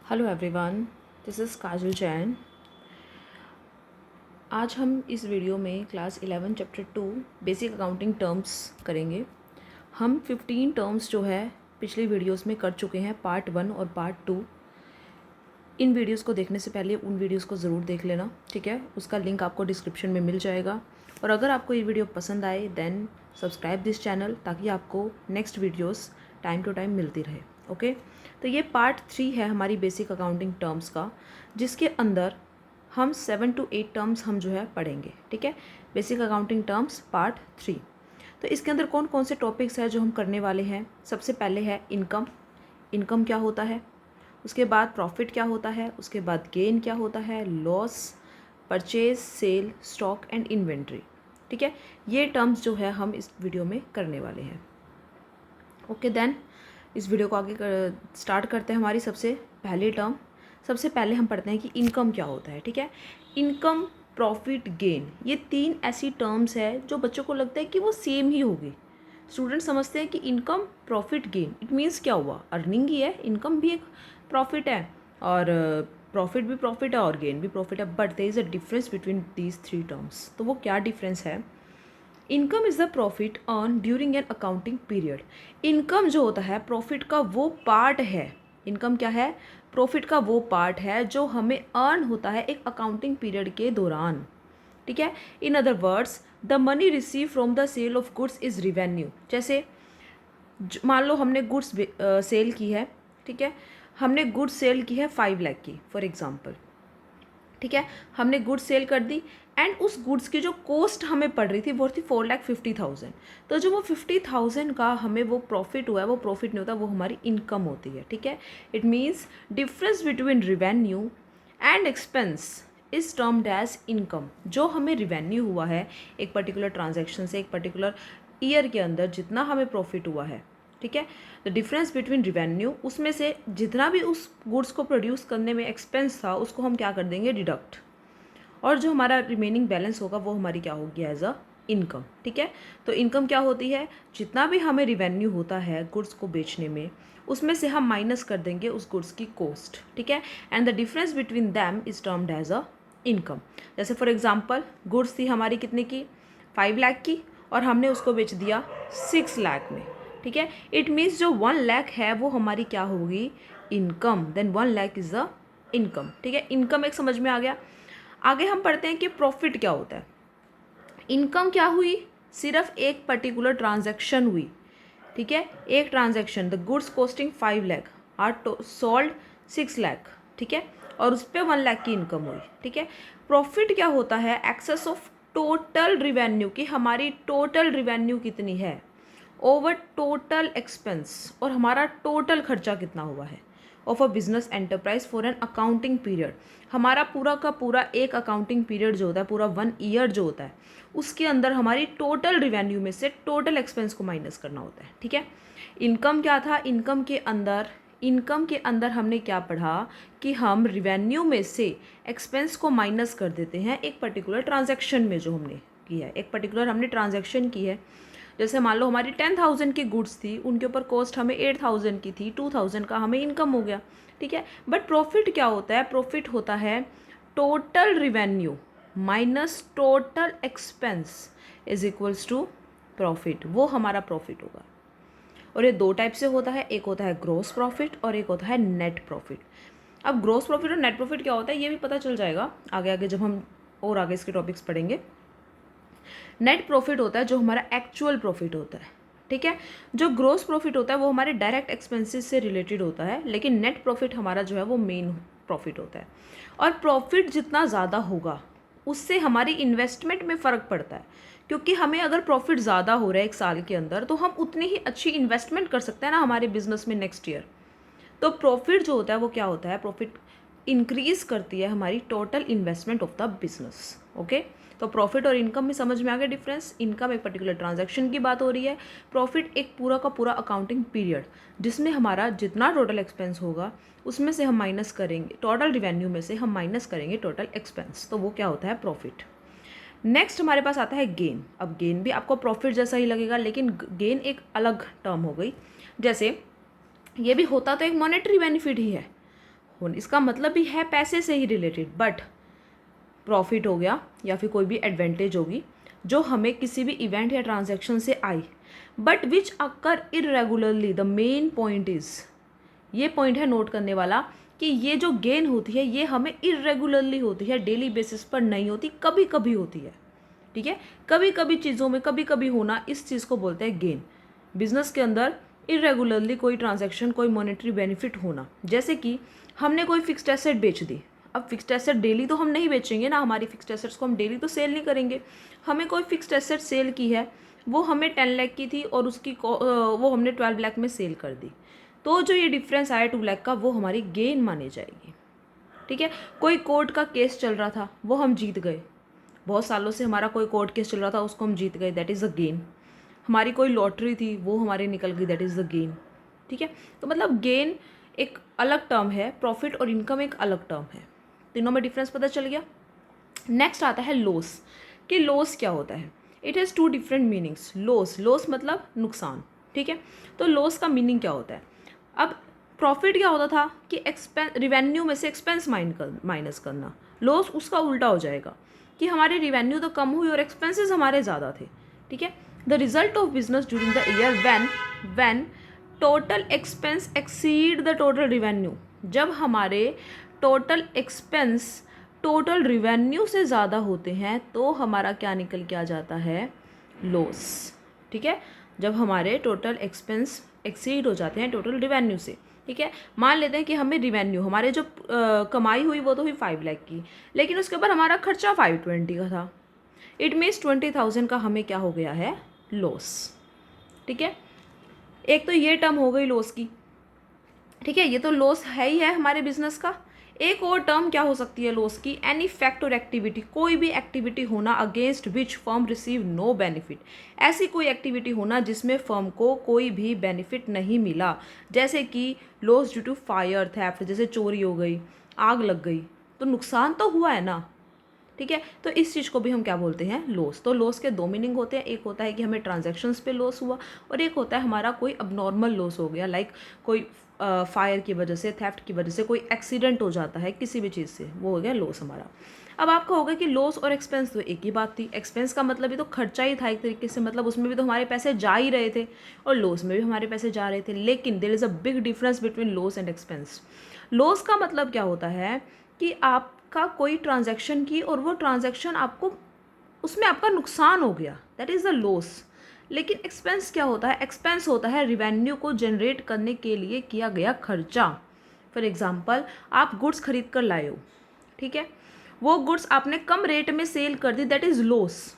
Hello everyone, this is काजल जैन। आज हम इस वीडियो में class 11 chapter 2 basic accounting terms करेंगे। हम 15 टर्म्स जो है पिछले वीडियोस में कर चुके हैं, पार्ट 1 और पार्ट 2। इन वीडियोस को देखने से पहले उन वीडियोस को ज़रूर देख लेना, ठीक है। उसका लिंक आपको डिस्क्रिप्शन में मिल जाएगा। और अगर आपको ये वीडियो पसंद आए देन सब्सक्राइब दिस चैनल, ताकि आपको next videos time to time मिलती रहे। ओके, तो ये पार्ट 3 है हमारी बेसिक अकाउंटिंग टर्म्स का, जिसके अंदर हम 7 to 8 टर्म्स हम जो है पढ़ेंगे, ठीक है। Basic accounting terms part 3। तो इसके अंदर कौन कौन से टॉपिक्स हैं जो हम करने वाले हैं। सबसे पहले है इनकम। इनकम क्या होता है, उसके बाद प्रॉफिट क्या होता है, उसके बाद गेन क्या होता है, loss, purchase, sale, stock and inventory, ठीक है। ये टर्म्स जो है हम इस वीडियो में करने वाले हैं। ओके देन इस वीडियो को आगे स्टार्ट करते हैं। हमारी सबसे पहली टर्म, सबसे पहले हम पढ़ते हैं कि इनकम क्या होता है, ठीक है। इनकम, प्रॉफिट, गेन, ये 3 ऐसी टर्म्स है जो बच्चों को लगता है कि वो सेम ही होगी। स्टूडेंट समझते हैं कि income, profit, gain, it means क्या हुआ, अर्निंग ही है। इनकम भी एक प्रॉफिट है और प्रॉफिट भी प्रॉफिट है और गेन भी प्रॉफिट है, but there is a difference between these 3 terms. तो वो क्या डिफरेंस है। Income is the profit earn during an accounting period. Income जो होता है प्रॉफिट का वो पार्ट है। इनकम क्या है, प्रॉफिट का वो पार्ट है जो हमें अर्न होता है एक अकाउंटिंग पीरियड के दौरान, ठीक है। In other words, the money receive from the sale of goods is revenue. जैसे मान लो हमने गुड्स सेल की है, ठीक है। हमने गुड्स सेल की है 5 लाख की फॉर एग्जांपल, ठीक है। हमने गुड्स सेल कर दी एंड उस गुड्स की जो कॉस्ट हमें पड़ रही थी वो थी 4,50,000। तो जो वो 50,000 का हमें वो प्रॉफिट हुआ है, वो प्रॉफिट नहीं होता, वो हमारी इनकम होती है, ठीक है। It means difference between revenue and expense is termed as income. जो हमें रिवेन्यू हुआ है एक पर्टिकुलर ट्रांजेक्शन से, एक पर्टिकुलर ईयर के अंदर जितना हमें प्रॉफिट हुआ है, ठीक है। द डिफरेंस बिटवीन रिवेन्यू, उसमें से जितना भी उस गुड्स को प्रोड्यूस करने में एक्सपेंस था उसको हम क्या कर देंगे, डिडक्ट, और जो हमारा रिमेनिंग बैलेंस होगा वो हमारी क्या होगी, एज अ इनकम, ठीक है। तो इनकम क्या होती है, जितना भी हमें रिवेन्यू होता है गुड्स को बेचने में, उसमें से हम माइनस कर देंगे उस गुड्स की कॉस्ट, ठीक है। And the difference between them is termed as a income. जैसे फॉर एग्जाम्पल गुड्स थी हमारी कितने की, 5 लाख की, और हमने उसको बेच दिया 6 लाख में, ठीक है। इट मीन्स जो 1 लाख है वो हमारी क्या होगी, income. Then 1 lakh is the income, ठीक है। इनकम एक समझ में आ गया। आगे हम पढ़ते हैं कि प्रॉफिट क्या होता है। इनकम क्या हुई, सिर्फ एक पर्टिकुलर ट्रांजैक्शन हुई, ठीक है। एक transaction, the goods costing 5 lakh are sold 6 lakh, ठीक है, और उस पर 1 लाख की इनकम हुई, ठीक है। प्रॉफिट क्या होता है, एक्सेस ऑफ टोटल रिवेन्यू, की हमारी टोटल रिवेन्यू कितनी है ओवर टोटल एक्सपेंस, और हमारा टोटल खर्चा कितना हुआ है of a business enterprise for an accounting period. हमारा पूरा का पूरा एक अकाउंटिंग पीरियड जो होता है, पूरा 1 ईयर जो होता है, उसके अंदर हमारी टोटल रिवेन्यू में से टोटल एक्सपेंस को माइनस करना होता है, ठीक है। इनकम क्या था, इनकम के अंदर हमने क्या पढ़ा कि हम रिवेन्यू में से एक्सपेंस को माइनस कर देते हैं एक पर्टिकुलर ट्रांजैक्शन में, जो हमने किया है, एक पर्टिकुलर हमने ट्रांजैक्शन की है। जैसे मान लो हमारी 10,000 की गुड्स थी, उनके ऊपर कॉस्ट हमें 8,000 की थी, 2,000 का हमें इनकम हो गया, ठीक है। बट प्रॉफिट क्या होता है, प्रॉफिट होता है total revenue minus total expense is equals to profit, वो हमारा प्रॉफिट होगा। और ये 2 टाइप से होता है, एक होता है ग्रोस प्रॉफिट और एक होता है नेट प्रॉफिट। अब ग्रोस प्रॉफिट और नेट प्रॉफिट क्या होता है ये भी पता चल जाएगा आगे आगे जब हम और आगे इसके टॉपिक्स पढ़ेंगे। नेट प्रॉफिट होता है जो हमारा एक्चुअल प्रॉफिट होता है, ठीक है। जो ग्रोस प्रॉफिट होता है वो हमारे डायरेक्ट एक्सपेंसेस से रिलेटेड होता है, लेकिन नेट प्रॉफिट हमारा जो है वो मेन प्रॉफिट होता है। और प्रॉफिट जितना ज़्यादा होगा उससे हमारी इन्वेस्टमेंट में फ़र्क पड़ता है, क्योंकि हमें अगर प्रॉफिट ज़्यादा हो रहा है एक साल के अंदर तो हम उतनी ही अच्छी इन्वेस्टमेंट कर सकते हैं ना हमारे बिजनेस में नेक्स्ट ईयर। तो प्रॉफिट जो होता है वो क्या होता है, प्रॉफिट इंक्रीज करती है हमारी total investment of the business. Okay, तो प्रॉफिट और इनकम में समझ में आ गया डिफरेंस। इनकम एक पर्टिकुलर ट्रांजैक्शन की बात हो रही है, प्रॉफिट एक पूरा का पूरा अकाउंटिंग पीरियड जिसमें हमारा जितना टोटल एक्सपेंस होगा उसमें से हम माइनस करेंगे, टोटल रिवेन्यू में से हम माइनस करेंगे टोटल एक्सपेंस, तो वो क्या होता है, प्रॉफिट। नेक्स्ट हमारे पास आता है गेन। अब गेन भी आपको प्रॉफिट जैसा ही लगेगा, लेकिन गेन एक अलग टर्म हो गई। जैसे ये भी होता तो एक मॉनेटरी बेनिफिट ही है, होने, इसका मतलब भी है पैसे से ही रिलेटेड, बट प्रॉफिट हो गया या फिर कोई भी एडवांटेज होगी जो हमें किसी भी इवेंट या ट्रांजैक्शन से आई, but which occur irregularly. The main point is, ये पॉइंट है नोट करने वाला कि ये जो गेन होती है ये हमें इरेगुलरली होती है, डेली बेसिस पर नहीं होती, कभी कभी होती है। ठीक है, कभी कभी चीज़ों में कभी कभी होना, इस चीज़ को बोलते हैं गेन। बिजनेस के अंदर इरेगुलरली कोई ट्रांजैक्शन, कोई मॉनेटरी बेनिफिट होना, जैसे कि हमने कोई फिक्स्ड एसेट बेच दी। अब फिक्स्ड एसेट डेली तो हम नहीं बेचेंगे ना, हमारी फिक्स्ड एसेट्स को हम डेली तो सेल नहीं करेंगे। हमें कोई फिक्स्ड एसेट सेल की है, वो हमें 10 लाख की थी और उसकी वो हमने 12 लाख में सेल कर दी, तो जो ये डिफरेंस आया 2 लाख का, वो हमारी गेन मानी जाएगी। ठीक है, कोई कोर्ट का केस चल रहा था, वो हम जीत गए, बहुत सालों से हमारा कोई कोर्ट केस चल रहा था, उसको हम जीत गए, दैट इज़ अ गेन। हमारी कोई लॉटरी थी, वो हमारी निकल गई, दैट इज़ द गेन। ठीक है, तो मतलब गेन एक अलग टर्म है, प्रॉफिट और इनकम एक अलग टर्म है, तीनों में डिफरेंस पता चल गया। नेक्स्ट आता है लॉस, कि लॉस क्या होता है। It has 2 different meanings. Loss मतलब नुकसान। ठीक है, तो लॉस का मीनिंग क्या होता है। अब प्रॉफिट क्या होता था कि रिवेन्यू में से एक्सपेंस माइनस करना। लॉस उसका उल्टा हो जाएगा कि हमारे रिवेन्यू तो कम हुई और एक्सपेंसेस हमारे ज़्यादा थे। ठीक है, the result of business during the year when total expense exceed the total revenue. जब हमारे टोटल एक्सपेंस टोटल रिवेन्यू से ज़्यादा होते हैं तो हमारा क्या निकल के आ जाता है, लॉस। ठीक है, जब हमारे टोटल एक्सपेंस एक्सीड हो जाते हैं टोटल रिवेन्यू से। ठीक है, मान लेते हैं कि हमें रिवेन्यू, हमारे जो कमाई हुई वो तो हुई 5 लाख की, लेकिन उसके ऊपर हमारा खर्चा 520 का था। इट मीन्स 20,000 का हमें क्या हो गया है, लॉस। ठीक है, एक तो ये टर्म हो गई लॉस की। ठीक है, ये तो लॉस है ही है हमारे बिजनेस का। एक और टर्म क्या हो सकती है लॉस की, एनी फैक्ट और एक्टिविटी, कोई भी एक्टिविटी होना against which firm receive no benefit. ऐसी कोई एक्टिविटी होना जिसमें फर्म को कोई भी बेनिफिट नहीं मिला, जैसे कि loss due to fire theft, जैसे चोरी हो गई, आग लग गई, तो नुकसान तो हुआ है ना। ठीक है, तो इस चीज़ को भी हम क्या बोलते हैं, लॉस। तो लॉस के 2 मीनिंग होते हैं, एक होता है कि हमें ट्रांजैक्शंस पे लॉस हुआ, और एक होता है हमारा कोई अबनॉर्मल लॉस हो गया, लाइक कोई फायर की वजह से, थेफ्ट की वजह से कोई एक्सीडेंट हो जाता है किसी भी चीज़ से, वो हो गया लॉस हमारा। अब आपका होगा कि लॉस और एक्सपेंस तो एक ही बात थी। एक्सपेंस का मतलब भी तो खर्चा ही था एक तरीके से, मतलब उसमें भी तो हमारे पैसे जा ही रहे थे, और लॉस में भी हमारे पैसे जा रहे थे। लेकिन there is a big difference between loss and expense. Loss का मतलब क्या होता है कि आपका कोई ट्रांजैक्शन की और वो ट्रांजैक्शन आपको, उसमें आपका नुकसान हो गया, दैट इज़ द लॉस। लेकिन एक्सपेंस क्या होता है, एक्सपेंस होता है रिवेन्यू को जनरेट करने के लिए किया गया खर्चा। फॉर एग्जांपल, आप गुड्स खरीद कर लाए हो, ठीक है, वो गुड्स आपने कम रेट में सेल कर दी, दैट इज़ लॉस।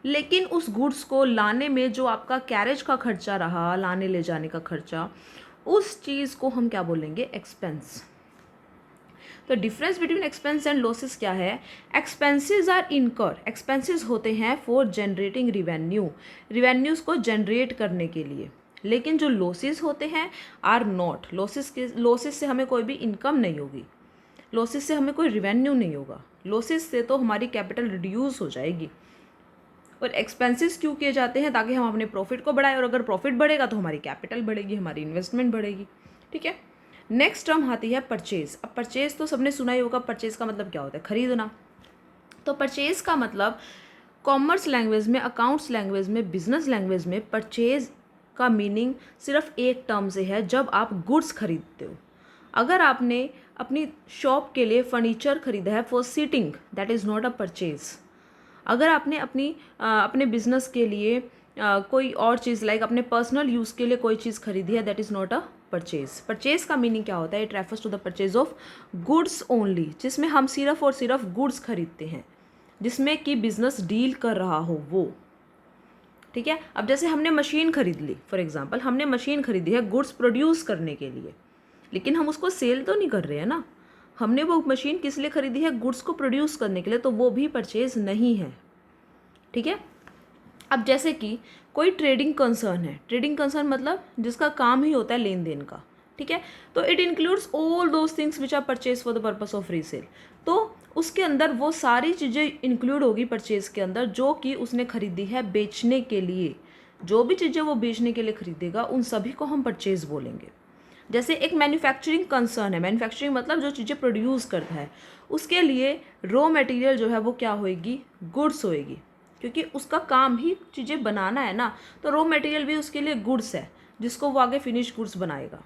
लेकिन उस गुड्स को लाने में जो आपका कैरेज का खर्चा रहा, लाने ले जाने का खर्चा, उस चीज़ को हम क्या बोलेंगे, एक्सपेंस। तो difference between expense and losses क्या है, एक्सपेंसेस आर इनकर, एक्सपेंसेस होते हैं फॉर जनरेटिंग रिवेन्यू, रिवेन्यूज़ को जनरेट करने के लिए। लेकिन जो लॉसेस होते हैं आर नॉट, लॉसेस से हमें कोई भी इनकम नहीं होगी, लॉसेस से हमें कोई रिवेन्यू नहीं होगा, लॉसेस से तो हमारी कैपिटल रिड्यूस हो जाएगी। और एक्सपेंसेस क्यों किए जाते हैं, ताकि हम अपने प्रॉफिट को बढ़ाएं, और अगर प्रॉफिट बढ़ेगा तो हमारी कैपिटल बढ़ेगी, हमारी इन्वेस्टमेंट बढ़ेगी। ठीक है, नेक्स्ट टर्म आती है परचेज। अब परचेज तो सबने सुना ही होगा, परचेज का मतलब क्या होता है, खरीदना। तो परचेज का मतलब कॉमर्स लैंग्वेज में, अकाउंट्स लैंग्वेज में, बिजनेस लैंग्वेज में परचेज का मीनिंग सिर्फ एक टर्म से है, जब आप गुड्स खरीदते हो। अगर आपने अपनी शॉप के लिए फर्नीचर खरीदा है for seating, that is not a purchase. अगर आपने अपने बिजनेस के लिए कोई और चीज़, लाइक अपने पर्सनल यूज़ के लिए कोई चीज़ खरीदी है, that is not a purchase. Purchase का मीनिंग क्या होता है, it refers to the purchase of goods only, जिसमें हम सिर्फ और सिर्फ गुड्स खरीदते हैं, जिसमें कि बिजनेस डील कर रहा हो वो। ठीक है, अब जैसे हमने मशीन खरीद ली, फॉर एग्जांपल हमने मशीन खरीदी है गुड्स प्रोड्यूस करने के लिए, लेकिन हम उसको सेल तो नहीं कर रहे हैं ना, हमने वो मशीन किस लिए खरीदी है, गुड्स को प्रोड्यूस करने के लिए, तो वो भी परचेज नहीं है। ठीक है, अब जैसे कि कोई ट्रेडिंग कंसर्न है, ट्रेडिंग कंसर्न मतलब जिसका काम ही होता है लेन देन का। ठीक है, तो it includes all those things which are purchase for the purpose of resale. तो उसके अंदर वो सारी चीज़ें इंक्लूड होगी परचेज के अंदर, जो कि उसने खरीदी है बेचने के लिए। जो भी चीज़ें वो बेचने के लिए खरीदेगा, उन सभी को हम परचेज बोलेंगे। जैसे एक मैन्युफैक्चरिंग कंसर्न है, मैन्युफैक्चरिंग मतलब जो चीज़ें प्रोड्यूस करता है, उसके लिए रॉ मटेरियल जो है वो क्या होएगी, गुड्स होएगी, क्योंकि उसका काम ही चीज़ें बनाना है ना, तो रॉ मटेरियल भी उसके लिए गुड्स है जिसको वो आगे फिनिश गुड्स बनाएगा।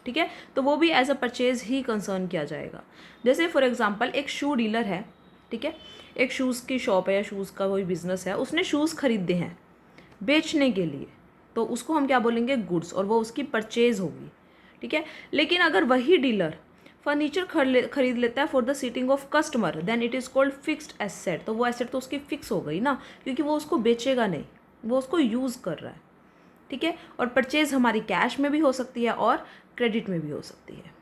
ठीक है, तो वो भी एज अ परचेज ही कंसर्न किया जाएगा। जैसे फॉर एग्जांपल एक शू डीलर है, ठीक है, एक शूज़ की शॉप है या शूज़ का कोई बिजनेस है, उसने शूज़ खरीदे हैं बेचने के लिए, तो उसको हम क्या बोलेंगे, गुड्स, और वो उसकी परचेज होगी। ठीक है, लेकिन अगर वही डीलर फर्नीचर खरीद लेता है for the seating of customer, then it is called fixed asset. तो वो एसेट तो उसकी फिक्स हो गई ना, क्योंकि वो उसको बेचेगा नहीं, वो उसको यूज़ कर रहा है। ठीक है, और परचेज हमारी कैश में भी हो सकती है और क्रेडिट में भी हो सकती है।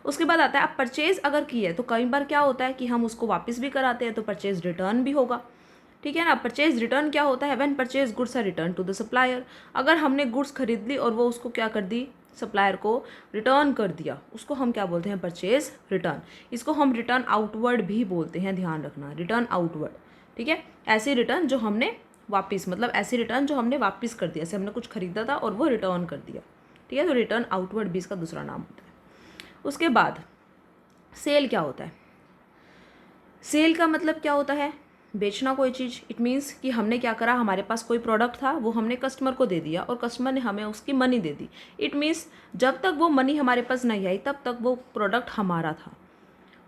उसके बाद आता है, अब परचेज अगर की है तो कई बार क्या होता है कि हम उसको वापस भी कराते हैं, तो परचेज रिटर्न भी होगा। ठीक है ना, परचेज रिटर्न क्या होता है, when purchase goods are return to the supplier. अगर हमने गुड्स खरीद ली और वो उसको क्या कर दी, सप्लायर को रिटर्न कर दिया, उसको हम क्या बोलते हैं, परचेज रिटर्न। इसको हम रिटर्न आउटवर्ड भी बोलते हैं, ध्यान रखना, रिटर्न आउटवर्ड। ठीक है, ऐसी रिटर्न जो हमने वापस, मतलब ऐसी रिटर्न जो हमने वापस कर दिया, जैसे हमने कुछ खरीदा था और वो रिटर्न कर दिया। ठीक है, तो रिटर्न आउटवर्ड भी इसका दूसरा नाम होता है। उसके बाद सेल क्या होता है, सेल का मतलब क्या होता है, बेचना कोई चीज़। इट मीन्स कि हमने क्या करा, हमारे पास कोई प्रोडक्ट था, वो हमने कस्टमर को दे दिया और कस्टमर ने हमें उसकी money they the. It means जब तक वो मनी हमारे पास नहीं आई तब तक वो प्रोडक्ट हमारा था।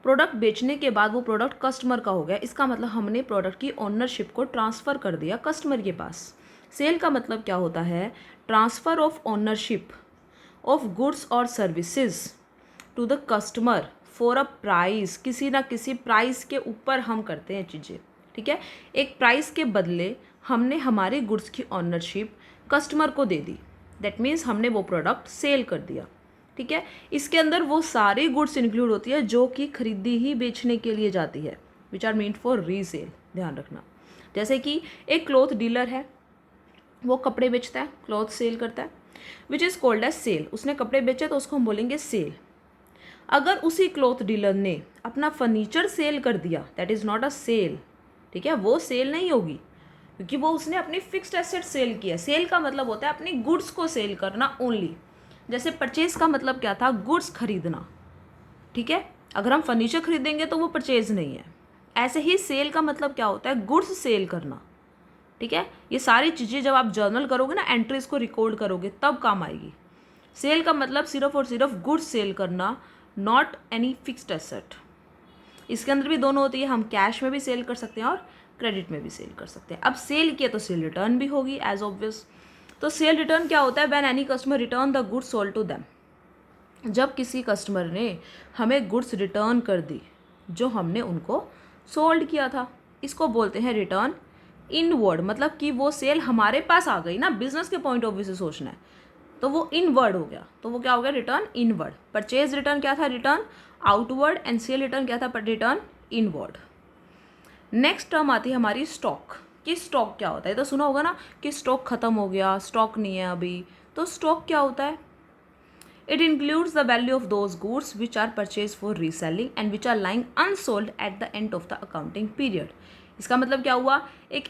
प्रोडक्ट बेचने के बाद वो प्रोडक्ट कस्टमर का हो गया, इसका मतलब हमने प्रोडक्ट की ओनरशिप को ट्रांसफ़र कर दिया कस्टमर के पास। सेल का मतलब क्या होता है, transfer of ownership of goods और services to the customer for a price. किसी ना किसी प्राइस के ऊपर हम करते हैं चीज़ें। ठीक है, एक प्राइस के बदले हमने हमारे गुड्स की ऑनरशिप कस्टमर को दे दी, दैट मीन्स हमने वो प्रोडक्ट सेल कर दिया। ठीक है, इसके अंदर वो सारी गुड्स इंक्लूड होती है जो कि खरीदी ही बेचने के लिए जाती है, which are meant for resale, ध्यान रखना। जैसे कि एक क्लॉथ डीलर है, वो कपड़े बेचता है, क्लॉथ सेल करता है, which is called as sale. उसने कपड़े बेचे तो उसको हम बोलेंगे सेल। अगर उसी क्लॉथ डीलर ने अपना फर्नीचर सेल कर दिया, that is not a sale. ठीक है, वो सेल नहीं होगी, क्योंकि वो उसने अपनी फिक्स्ड एसेट सेल किया। सेल का मतलब होता है अपनी गुड्स को सेल करना ओनली। जैसे परचेज का मतलब क्या था, गुड्स खरीदना। ठीक है, अगर हम फर्नीचर खरीदेंगे तो वो परचेज नहीं है। ऐसे ही सेल का मतलब क्या होता है, गुड्स सेल करना। ठीक है, ये सारी चीज़ें जब आप जर्नल करोगे ना, एंट्रीज को रिकॉर्ड करोगे, तब काम आएगी। सेल का मतलब सिर्फ और सिर्फ गुड्स सेल करना, नॉट एनी फिक्स्ड एसेट। इसके अंदर भी दोनों होती है, हम कैश में भी सेल कर सकते हैं और क्रेडिट में भी सेल कर सकते हैं। अब सेल किया तो सेल रिटर्न भी होगी एज ऑब्वियस। तो सेल रिटर्न क्या होता है, when any customer return the goods sold to them. जब किसी कस्टमर ने हमें गुड्स रिटर्न कर दी जो हमने उनको सोल्ड किया था, इसको बोलते हैं रिटर्न इनवर्ड। मतलब कि वो सेल हमारे पास आ गई ना, बिजनेस के पॉइंट ऑफ व्यू से सोचना है तो वो इनवर्ड हो गया, तो वो क्या हो गया, रिटर्न इनवर्ड। परचेज रिटर्न क्या था, return outward, and cell return क्या था, रिटर्न इनवर्ड। नेक्स्ट टर्म आती है हमारी स्टॉक। कि स्टॉक क्या होता है, तो सुना होगा ना कि स्टॉक खत्म हो गया, स्टॉक नहीं है अभी। तो स्टॉक क्या होता है, it includes the value of those goods which are purchased for reselling and which are lying unsold at the end of the accounting period। इसका मतलब क्या हुआ, एक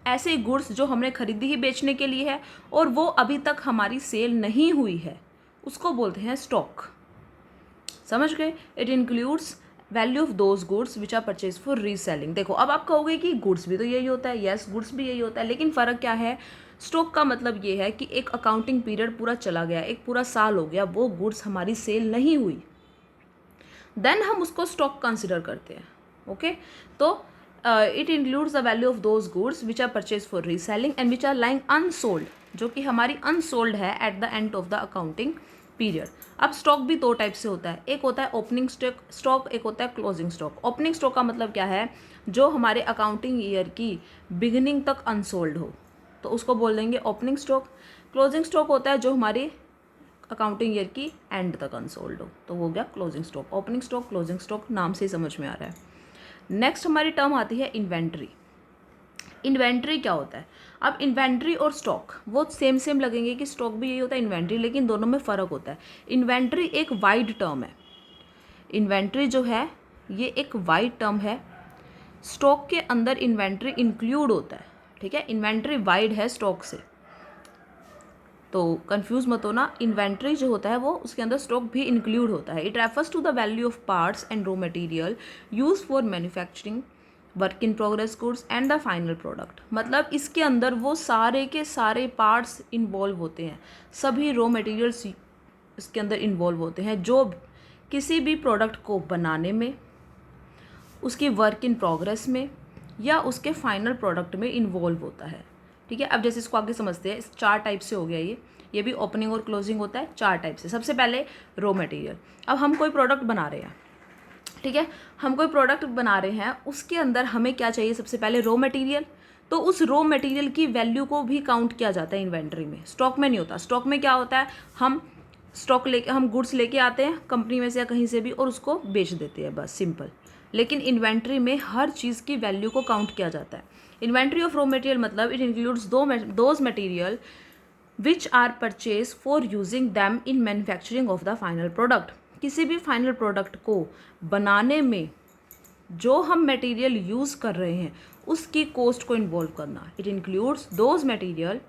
ऐसे गुड्स जो हमने खरीदी ही बेचने के लिए है और वो अभी तक हमारी सेल नहीं हुई है, उसको बोलते हैं स्टॉक। समझ गए, it includes value of those goods which are purchase for reselling. देखो अब आप कहोगे कि गुड्स भी तो यही होता है, यस गुड्स भी यही होता है, लेकिन फ़र्क क्या है, स्टॉक का मतलब ये है कि एक अकाउंटिंग पीरियड पूरा चला गया, एक पूरा साल हो गया, वो गुड्स हमारी सेल नहीं हुई, देन हम उसको स्टॉक कंसिडर करते हैं। ओके, तो it includes the value of those goods which are purchase for reselling and which are lying unsold, जो कि हमारी अनसोल्ड है at the end of the accounting period. अब स्टॉक भी दो टाइप से होता है, एक होता है ओपनिंग स्टॉक, एक होता है क्लोजिंग स्टॉक। ओपनिंग स्टॉक का मतलब क्या है, जो हमारे अकाउंटिंग ईयर की बिगिनिंग तक अनसोल्ड हो, तो उसको बोल देंगे ओपनिंग स्टॉक। क्लोजिंग स्टॉक होता है जो हमारी अकाउंटिंग ईयर की एंड तक अनसोल्ड हो, तो वो हो गया closing stock. Opening stock, closing stock, नाम से ही समझ में आ रहा है। नेक्स्ट हमारी टर्म आती है इन्वेंट्री। इन्वेंट्री क्या होता है, अब इन्वेंट्री और स्टॉक वो सेम लगेंगे कि स्टॉक भी यही होता है, इन्वेंट्री, लेकिन दोनों में फ़र्क होता है। इन्वेंट्री एक वाइड टर्म है, इन्वेंट्री जो है ये एक वाइड टर्म है, स्टॉक के अंदर इन्वेंट्री इंक्लूड होता है। ठीक है, इन्वेंट्री वाइड है स्टॉक से। तो कंफ्यूज मत होना, इन्वेंट्री जो होता है वो उसके अंदर स्टॉक भी इंक्लूड होता है। It refers to the value of parts and raw material use for manufacturing work in progress goods and the final product. मतलब इसके अंदर वो सारे के सारे पार्ट्स इन्वॉल्व होते हैं, सभी रॉ मटेरियल्स इसके अंदर इन्वॉल्व होते हैं जो किसी भी प्रोडक्ट को बनाने में, उसकी वर्क इन प्रोग्रेस में या उसके फाइनल प्रोडक्ट में इन्वॉल्व होता है। ठीक है, अब जैसे इसको आगे समझते हैं। इस 4 टाइप से हो गया ये भी ओपनिंग और क्लोजिंग होता है 4 टाइप से। सबसे पहले रॉ मटेरियल। अब हम कोई प्रोडक्ट बना रहे हैं, ठीक है, हम कोई प्रोडक्ट बना रहे हैं, उसके अंदर हमें क्या चाहिए? सबसे पहले रॉ मटेरियल। तो उस रॉ मटेरियल की वैल्यू को भी काउंट किया जाता है इन्वेंट्री में, स्टॉक में नहीं होता। स्टॉक में क्या होता है, हम गुड्स लेके आते हैं कंपनी में से या कहीं से भी और उसको बेच देते हैं, बस सिंपल। लेकिन इन्वेंट्री में हर चीज़ की वैल्यू को काउंट किया जाता है। इन्वेंट्री ऑफ रॉ मटेरियल मतलब it includes those material which are purchase for using them in manufacturing of the final product. किसी भी फाइनल प्रोडक्ट को बनाने में जो हम मटेरियल यूज़ कर रहे हैं उसकी कॉस्ट को इन्वॉल्व करना। इट इंक्लूड्स दोज मटेरियल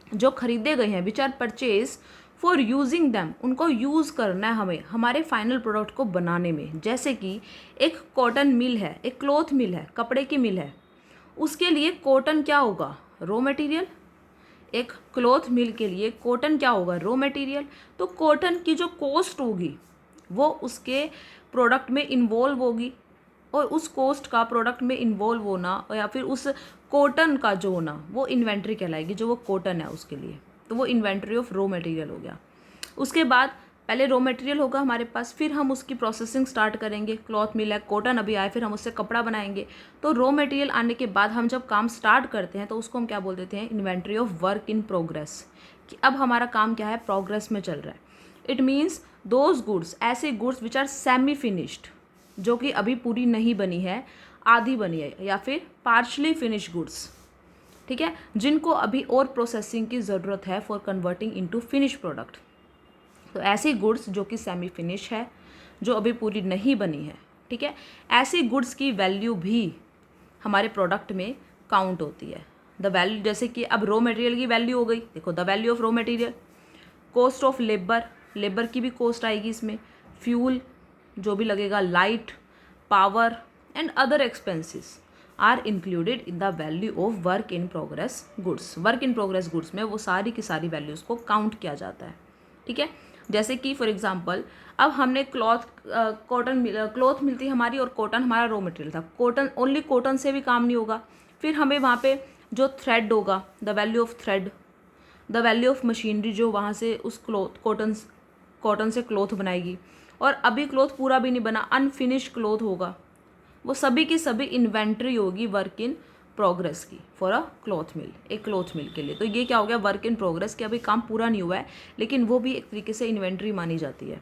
जो खरीदे गए हैं which are purchase for using them, उनको यूज़ करना है हमें हमारे फाइनल प्रोडक्ट को बनाने में। जैसे कि एक कॉटन मिल है, एक क्लॉथ मिल है, कपड़े की मिल है, उसके लिए कॉटन क्या होगा? Raw material. एक क्लॉथ मिल के लिए कॉटन क्या होगा? Raw material. तो कॉटन की जो कॉस्ट होगी वो उसके प्रोडक्ट में इन्वॉल्व होगी और उस कॉस्ट का प्रोडक्ट में इन्वॉल्व होना या फिर उस कॉटन का जो होना वो इन्वेंट्री कहलाएगी, जो वो कॉटन है उसके लिए। तो वो इन्वेंट्री ऑफ रॉ मटेरियल हो गया। उसके बाद पहले रॉ मटेरियल होगा हमारे पास, फिर हम उसकी प्रोसेसिंग स्टार्ट करेंगे। क्लॉथ मिल है, कॉटन अभी आए, फिर हम उससे कपड़ा बनाएंगे। तो रॉ मटेरियल आने के बाद हम जब काम स्टार्ट करते हैं तो उसको हम क्या बोल देते हैं? Inventory of work in progress, कि अब हमारा काम क्या है? प्रोग्रेस में चल रहा है। इट मीन्स दोज गुड्स, ऐसे goods which are semi finished, जो कि अभी पूरी नहीं बनी है, आधी बनी है, या फिर पार्शली फिनिश गुड्स, ठीक है, जिनको अभी और प्रोसेसिंग की ज़रूरत है for converting into finish product. तो ऐसी गुड्स जो कि सेमी फिनिश है, जो अभी पूरी नहीं बनी है, ठीक है, ऐसी गुड्स की वैल्यू भी हमारे प्रोडक्ट में काउंट होती है। द वैल्यू, जैसे कि अब रॉ मटेरियल की वैल्यू हो गई, देखो the value of raw material, cost of labour की भी कॉस्ट आएगी इसमें, फ्यूल जो भी लगेगा, light, power and other expenses are included in the value of work in progress goods. Work in progress goods में वो सारी की सारी वैल्यूज़ को काउंट किया जाता है, ठीक है। जैसे कि फॉर एग्जांपल अब हमने क्लॉथ मिलती हमारी और कॉटन हमारा रॉ मटेरियल था। कॉटन, ओनली कॉटन से भी काम नहीं होगा, फिर हमें वहाँ पे जो थ्रेड होगा, the value of thread, the value of machinery जो वहाँ से उस कॉटन से क्लॉथ बनाएगी, और अभी क्लॉथ पूरा भी नहीं बना, अनफिनिश क्लॉथ होगा, वो सभी की सभी इन्वेंट्री होगी वर्क इन प्रोग्रेस की फॉर अ क्लॉथ मिल, एक क्लॉथ मिल के लिए। तो ये क्या हो गया? वर्क इन प्रोग्रेस, कि अभी काम पूरा नहीं हुआ है लेकिन वो भी एक तरीके से इन्वेंट्री मानी जाती है।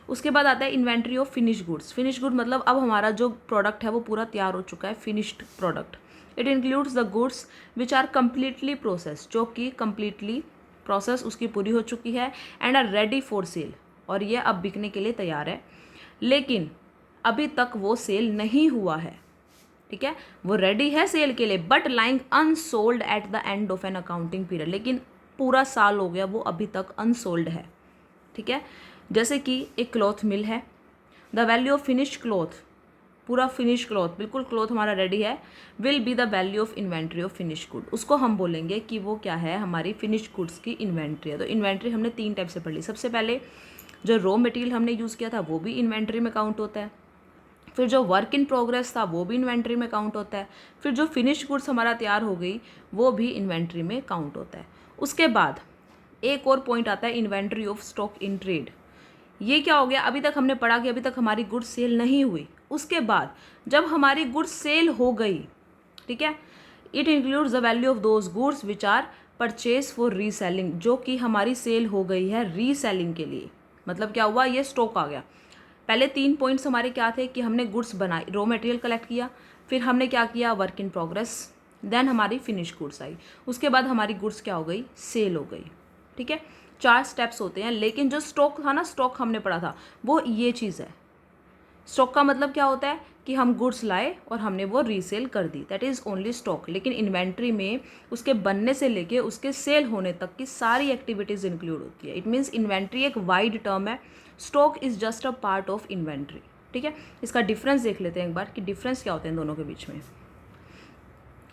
उसके बाद आता है inventory of finish goods. Finish good मतलब अब हमारा जो प्रोडक्ट है वो पूरा तैयार हो चुका है, finished product. It includes the goods which are completely process, जो कि कम्प्लीटली प्रोसेस उसकी पूरी हो चुकी है, and are ready for sale, और ये अब बिकने के लिए तैयार है, लेकिन अभी तक वो सेल नहीं हुआ है, ठीक है, वो रेडी है सेल के लिए, but lying unsold eight the end of N accounting period, लेकिन पूरा साल हो गया वो अभी तक अनसोल्ड है, ठीक है। जैसे कि एक क्लॉथ मिल है, the value of finish cloth, पूरा फिनिश क्लॉथ, बिल्कुल क्लॉथ हमारा रेडी है, will be the value of inventory of finish good. उसको हम बोलेंगे कि वो क्या है? हमारी फिनिश गुड्स की इन्वेंट्री है। तो इन्वेंट्री हमने 3 टाइप से पढ़ ली। सबसे पहले जो रॉ मटेरियल हमने यूज़ किया था वो भी इन्वेंट्री में काउंट होता है, फिर जो वर्क इन प्रोग्रेस था वो भी इन्वेंट्री में काउंट होता है, फिर जो फिनिश गुड्स हमारा तैयार हो गई वो भी इन्वेंट्री में काउंट होता है। उसके बाद एक और पॉइंट आता है inventory of stock in trade. ये क्या हो गया? अभी तक हमने पढ़ा कि अभी तक हमारी गुड्स सेल नहीं हुई, उसके बाद जब हमारी गुड्स सेल हो गई, ठीक है, it includes the value of those goods which are purchase for reselling, जो कि हमारी सेल हो गई है रीसेलिंग के लिए। मतलब क्या हुआ? ये स्टॉक आ गया। पहले 3 पॉइंट्स हमारे क्या थे कि हमने गुड्स बनाई, रॉ मटेरियल कलेक्ट किया, फिर हमने क्या किया? वर्क इन प्रोग्रेस, देन हमारी फिनिश गुड्स आई, उसके बाद हमारी गुड्स क्या हो गई? सेल हो गई, ठीक है। 4 स्टेप्स होते हैं, लेकिन जो स्टॉक था ना, स्टॉक हमने पढ़ा था वो ये चीज़ है, स्टॉक का मतलब क्या होता है कि हम गुड्स लाए और हमने वो रीसेल कर दी, दैट इज़ ओनली स्टॉक। लेकिन इन्वेंट्री में उसके बनने से लेके उसके सेल होने तक की सारी एक्टिविटीज़ इंक्लूड होती है। इट मीन्स इन्वेंट्री एक वाइड टर्म है, stock is just a part of inventory. ठीक है, इसका डिफरेंस देख लेते हैं एक बार कि डिफरेंस क्या होते हैं इन दोनों के बीच में।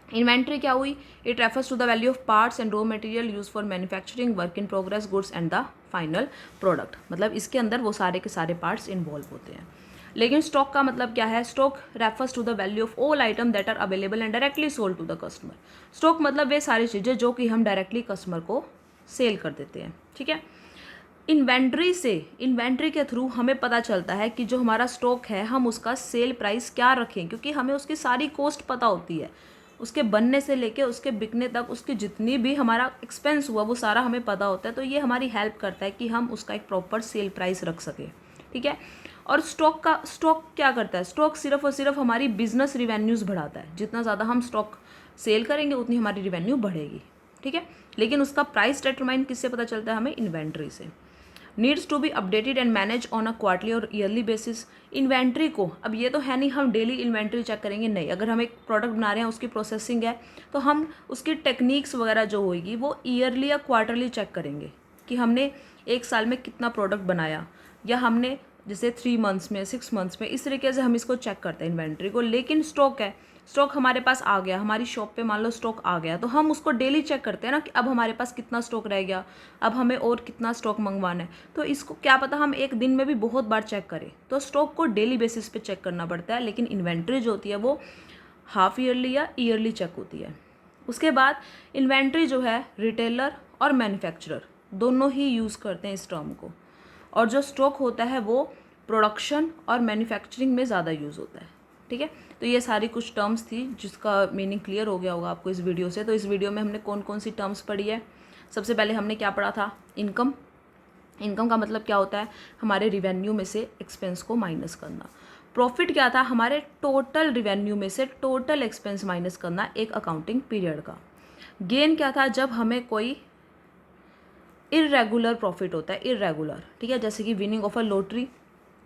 इन्वेंट्री क्या हुई, it refers to the value of parts and raw material use for manufacturing, work in progress, goods and the final product. मतलब इसके अंदर वो सारे के सारे पार्ट्स इन्वॉल्व होते हैं। लेकिन स्टॉक का मतलब क्या है, stock refers to the value of all item that are available and directly sold to the customer. Stock मतलब वे सारी चीज़ें जो कि हम डायरेक्टली कस्टमर को सेल कर देते हैं। ठीक है, इन्वेंट्री के थ्रू हमें पता चलता है कि जो हमारा स्टॉक है हम उसका सेल प्राइस क्या रखें, क्योंकि हमें उसकी सारी कॉस्ट पता होती है, उसके बनने से लेके उसके बिकने तक उसकी जितनी भी हमारा एक्सपेंस हुआ वो सारा हमें पता होता है। तो ये हमारी हेल्प करता है कि हम उसका एक प्रॉपर सेल प्राइस रख सकें। ठीक है, और स्टॉक क्या करता है, स्टॉक सिर्फ और सिर्फ हमारी बिजनेस रिवेन्यूज़ बढ़ाता है। जितना ज़्यादा हम स्टॉक सेल करेंगे उतनी हमारी रिवेन्यू बढ़ेगी। ठीक है, लेकिन उसका प्राइस डिटरमाइन किससे पता चलता है, हमें इन्वेंट्री से। Needs to be updated and manage on a quarterly और ईयरली बेसिस। इन्वेंट्री को, अब ये तो है नहीं हम डेली इन्वेंट्री चेक करेंगे, नहीं। अगर हम एक प्रोडक्ट बना रहे हैं उसकी प्रोसेसिंग है तो हम उसकी टेक्निक्स वगैरह जो होगी वो ईयरली या क्वार्टरली चेक करेंगे कि हमने एक साल में कितना प्रोडक्ट बनाया, या हमने जैसे 3 मंथ्स में 6 मंथ्स में, इस तरीके से हम इसको चेक करते हैं इन्वेंट्री को। लेकिन स्टॉक है, स्टॉक हमारे पास आ गया, हमारी शॉप पे मान लो स्टॉक आ गया, तो हम उसको डेली चेक करते हैं ना कि अब हमारे पास कितना स्टॉक रह गया, अब हमें और कितना स्टॉक मंगवाना है। तो इसको क्या पता हम एक दिन में भी बहुत बार चेक करें, तो स्टॉक को डेली बेसिस पे चेक करना पड़ता है। लेकिन इन्वेंट्री जो होती है वो हाफ ईयरली या ईयरली चेक होती है। उसके बाद इन्वेंट्री जो है रिटेलर और मैन्युफैक्चरर दोनों ही यूज़ करते हैं इस टर्म को, और जो स्टॉक होता है वो प्रोडक्शन और मैन्युफैक्चरिंग में ज़्यादा यूज़ होता है। ठीक है, तो ये सारी कुछ टर्म्स थी जिसका मीनिंग क्लियर हो गया होगा आपको इस वीडियो से। तो इस वीडियो में हमने कौन कौन सी टर्म्स पढ़ी है, सबसे पहले हमने क्या पढ़ा था, इनकम। इनकम का मतलब क्या होता है, हमारे रिवेन्यू में से एक्सपेंस को माइनस करना। प्रॉफिट क्या था, हमारे टोटल रिवेन्यू में से टोटल एक्सपेंस माइनस करना एक अकाउंटिंग पीरियड का। गेन क्या था, जब हमें कोई इर्रेगुलर प्रॉफिट होता है, इर्रेगुलर। ठीक है, जैसे कि winning of a lottery,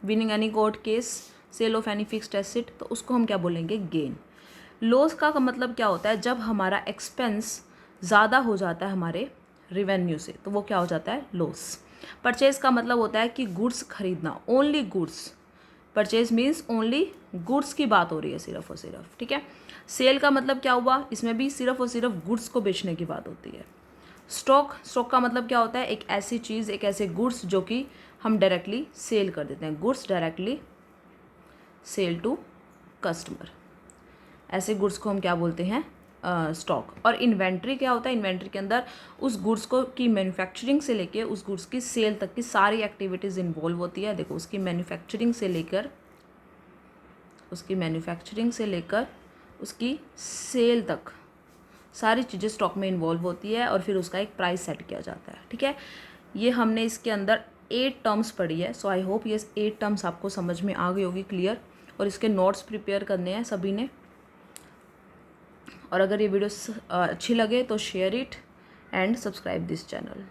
winning any court case, sale of any fixed asset, तो उसको हम क्या बोलेंगे, गेन। लॉस का मतलब क्या होता है, जब हमारा एक्सपेंस ज़्यादा हो जाता है हमारे रिवेन्यू से, तो वो क्या हो जाता है, लॉस। परचेज का मतलब होता है कि गुड्स खरीदना, only goods. Purchase means only goods की बात हो रही है सिर्फ और सिर्फ। ठीक है, सेल का मतलब क्या हुआ, इसमें भी सिर्फ और सिर्फ गुड्स को बेचने की बात होती है। स्टॉक का मतलब क्या होता है, एक ऐसी चीज़, एक ऐसे गुड्स जो कि हम डायरेक्टली सेल कर देते हैं, goods directly sale to customer, ऐसे गुड्स को हम क्या बोलते हैं, स्टॉक। और इन्वेंट्री क्या होता है, इन्वेंट्री के अंदर उस गुड्स को की मैन्युफैक्चरिंग से लेके उस गुड्स की सेल तक की सारी एक्टिविटीज़ इन्वॉल्व होती है। देखो, उसकी मैन्युफैक्चरिंग से लेकर उसकी सेल तक सारी चीज़ें स्टॉक में इन्वॉल्व होती है, और फिर उसका एक प्राइस सेट किया जाता है। ठीक है, ये हमने इसके अंदर 8 टर्म्स पढ़ी है। सो आई होप ये 8 टर्म्स आपको समझ में आ गई होगी क्लियर, और इसके नोट्स प्रिपेयर करने हैं सभी ने। और अगर ये वीडियो अच्छी लगे तो share it and subscribe this channel.